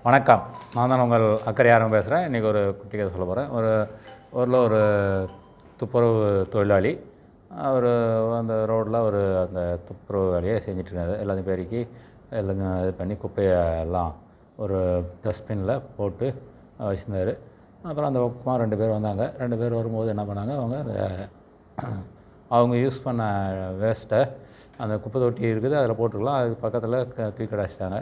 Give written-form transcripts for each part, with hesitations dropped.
வணக்கம். நான் தான் உங்கள் அக்கறையாரம் பேசுகிறேன். இன்றைக்கி ஒரு குட்டி கதை சொல்ல போகிறேன். ஊரில் ஒரு துப்புரவு தொழிலாளி. அவர் அந்த ரோட்டில் அந்த துப்புரவு வேலையை செஞ்சிட்ருக்காரு. எல்லாத்தையும் பெருக்கி எல்லாம் இது பண்ணி குப்பையை எல்லாம் ஒரு டஸ்ட்பினில் போட்டு வச்சுருந்தார். அப்புறம் அந்த பக்கமாக 2 பேர் வந்தாங்க. 2 பேர் வரும்போது என்ன பண்ணாங்க, அவங்க யூஸ் பண்ண வேஸ்ட்டை அந்த குப்பை தொட்டி இருக்குது, அதில் போட்டுக்கலாம். அதுக்கு பக்கத்தில் தூக்கி அடைச்சிட்டாங்க.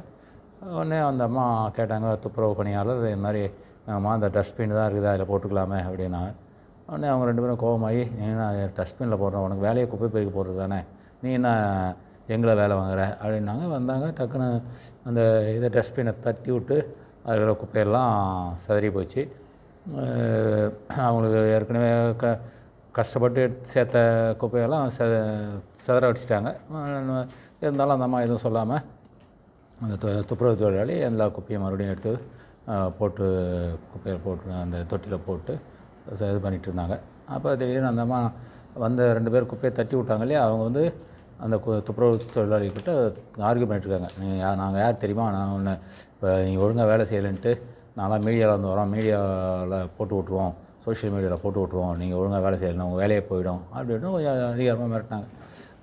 உடனே அந்த அம்மா கேட்டாங்க, துப்புரவு பணியாளர், இது மாதிரி அம்மா அந்த டஸ்ட்பின் தான் இருக்குது, அதில் போட்டுக்கலாமே அப்படின்னாங்க. உடனே அவங்க 2 பேரும் கோவமாகி, நீ என்ன டஸ்ட்பினில் போடுற, உனக்கு வேலையை குப்பை பெருக்கி போடுறது தானே, நீ என்ன எங்களை வேலை வாங்குற அப்படின்னாங்க. வந்தாங்க, டக்குன்னு அந்த இதை டஸ்ட்பினை தட்டி விட்டு அதில் குப்பையெல்லாம் சிதறி போச்சு. அவங்களுக்கு ஏற்கனவே கஷ்டப்பட்டு சேர்த்த குப்பையெல்லாம் சிதற வச்சுட்டாங்க. இருந்தாலும் அந்த அம்மா எதுவும் சொல்லாமல் அந்த துப்புரவு தொழிலாளி எல்லா குப்பையும் மறுபடியும் எடுத்து போட்டு குப்பையில் போட்டு அந்த தொட்டியில் போட்டு இது பண்ணிகிட்டு இருந்தாங்க. அப்போ திடீர்னு அந்த அம்மா வந்த 2 பேர் குப்பையை தட்டி விட்டாங்க இல்லையா, அவங்க அந்த துப்புரவு தொழிலாளிகிட்ட ஆர்கியூ பண்ணிட்டுருக்காங்க. நாங்கள் யார் தெரியுமா, நான் ஒன்று இப்போ நீங்கள் ஒழுங்காக வேலை செய்யலைன்ட்டு நான்லாம் மீடியாவில் வரோம், மீடியாவில் போட்டு விட்ருவோம், சோஷியல் மீடியாவில் போட்டு விட்ருவோம், நீங்கள் ஒழுங்காக வேலை செய்யலைன்னா உங்கள் வேலையே போயிடும் அப்படின்னு கொஞ்சம் அதிகாரமாக மிரட்டினாங்க.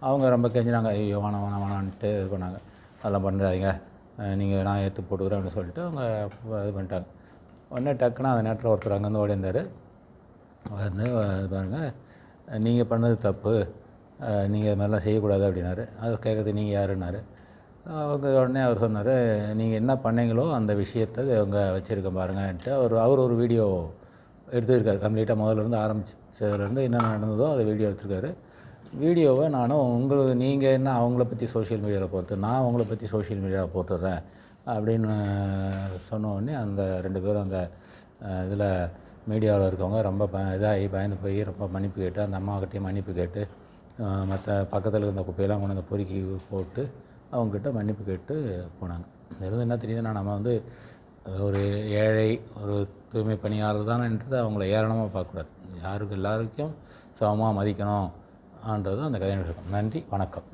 அவங்க ரொம்ப கெஞ்சினாங்க, ஐயோ வேணான்ட்டு இது பண்ணாங்க. அதெல்லாம் பண்ணுறாதீங்க, நீங்கள் நான் ஏற்று போட்டுக்கிறேன் அப்படின்னு சொல்லிட்டு அவங்க இது பண்ணிட்டாங்க. உடனே டக்குன்னு அந்த நேரத்தில் ஒருத்தர் அங்கேருந்து ஓடி இருந்தார். இது பாருங்கள், நீங்கள் பண்ணது தப்பு, நீங்கள் இது மாதிரிலாம் செய்யக்கூடாது அப்படின்னாரு. அது கேட்குறது நீங்கள் யாருன்னாரு. உடனே அவர் சொன்னார், நீங்கள் என்ன பண்ணீங்களோ அந்த விஷயத்தை அவங்க வச்சுருக்கேன் பாருங்கன்ட்டு அவர் ஒரு வீடியோ எடுத்துருக்காரு. கம்ப்ளீட்டாக முதல்லேருந்து ஆரம்பிச்சதுலேருந்து என்னென்ன நடந்ததோ அதை வீடியோ எடுத்துருக்காரு. வீடியோவை நானும் நீங்கள் என்ன அவங்கள பற்றி சோஷியல் மீடியாவில் போட்டு, நான் அவங்கள பற்றி சோஷியல் மீடியாவில் போட்டுடுறேன் அப்படின்னு சொன்ன உடனே அந்த 2 பேரும் அந்த இதில் மீடியாவில் இருக்கவங்க ரொம்ப பயந்து போய் ரொம்ப மன்னிப்பு கேட்டு, அந்த அம்மாக்கிட்டையும் மன்னிப்பு கேட்டு, மற்ற பக்கத்தில் இருந்த குப்பையெல்லாம் கொண்டு வந்து பொறுக்கி போட்டு அவங்கக்கிட்ட மன்னிப்பு கேட்டு போனாங்க. இதில் என்ன தெரியுதுன்னா, நம்ம ஒரு ஏழை ஒரு தூய்மை பணியாளர் தானேன்றது அவங்கள ஏளனமாக பார்க்கக்கூடாது. எல்லாருக்கும் சமமாக மதிக்கணும் ஆன்றது அந்த கதையில் இருக்கும். நன்றி, வணக்கம்.